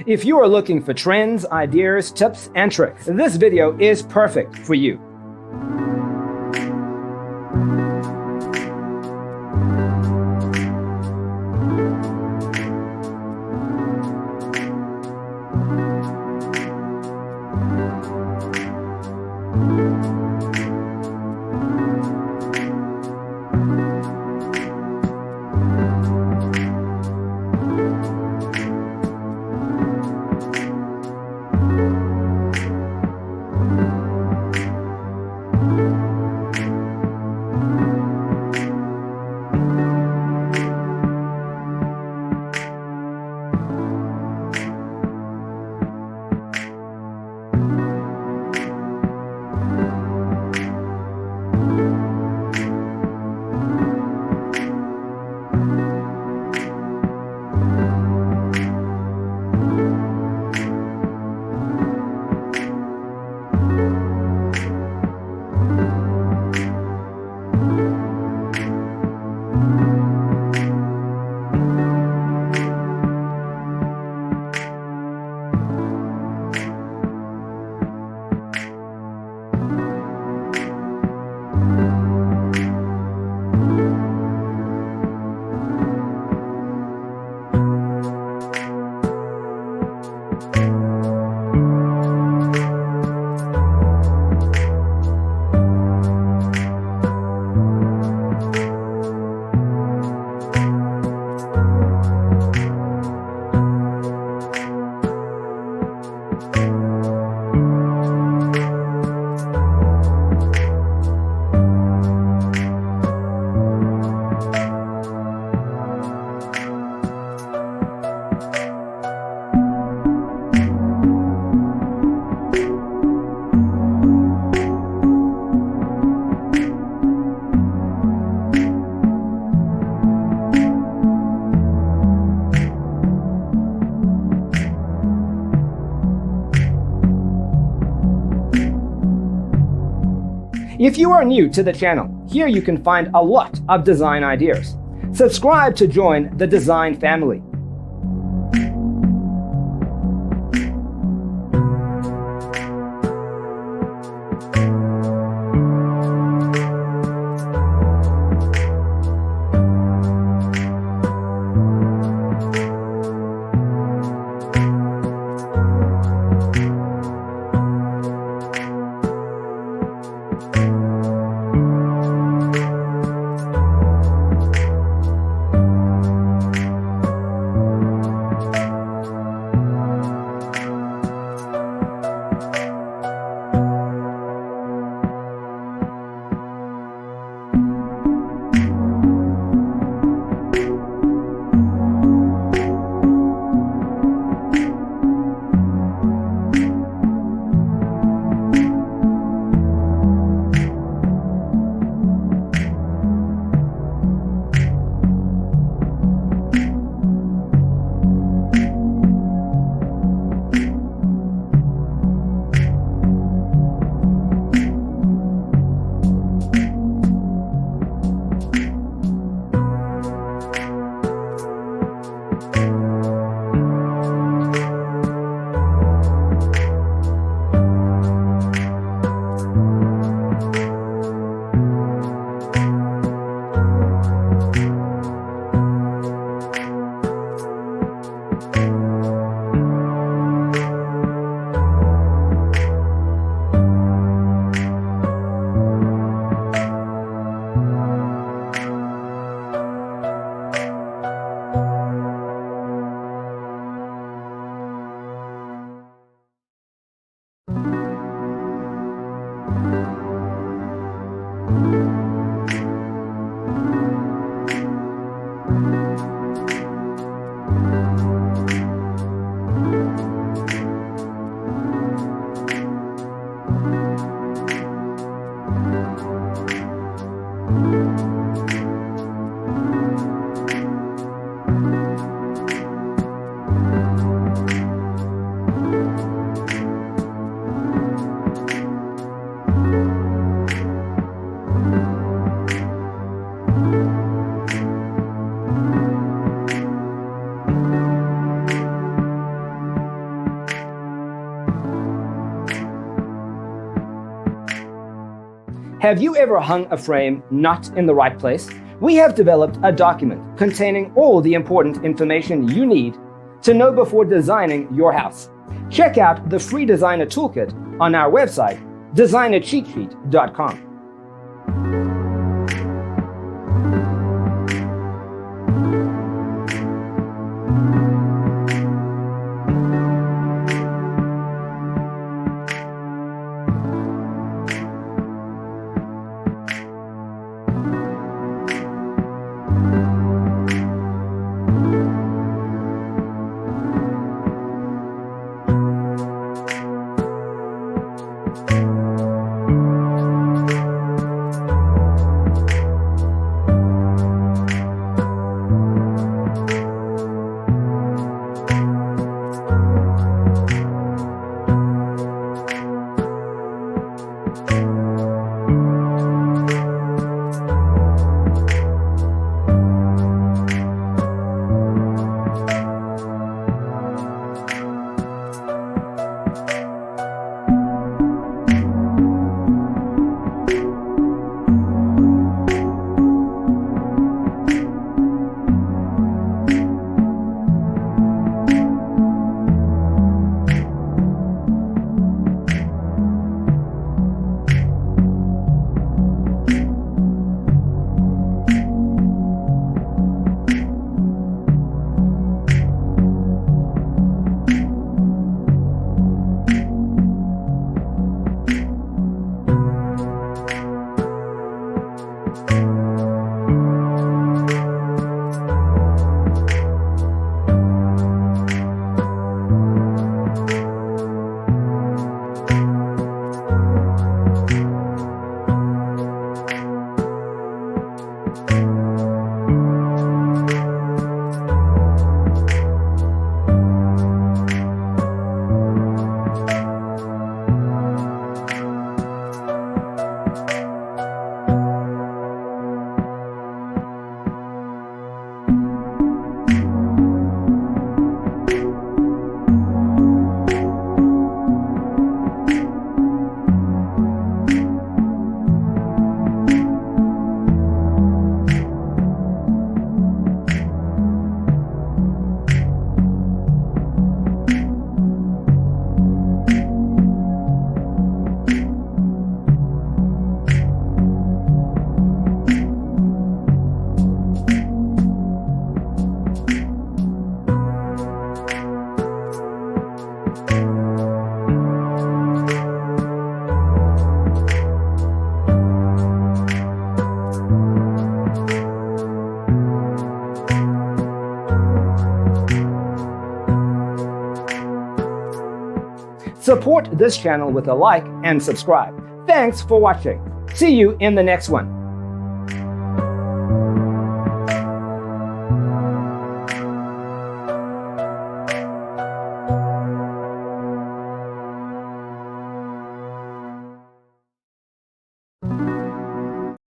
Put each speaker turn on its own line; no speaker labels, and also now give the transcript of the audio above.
If you are looking for trends, ideas, tips, and tricks, this video is perfect for you. If you are new to the channel, here you can find a lot of design ideas. Subscribe to join the design family. Have you ever hung a frame not in the right place? We have developed a document containing all the important information you need to know before designing your house. Check out the free designer toolkit on our website, designercheatsheet.com. Support this channel with a like and subscribe. Thanks for watching. See you in the next one.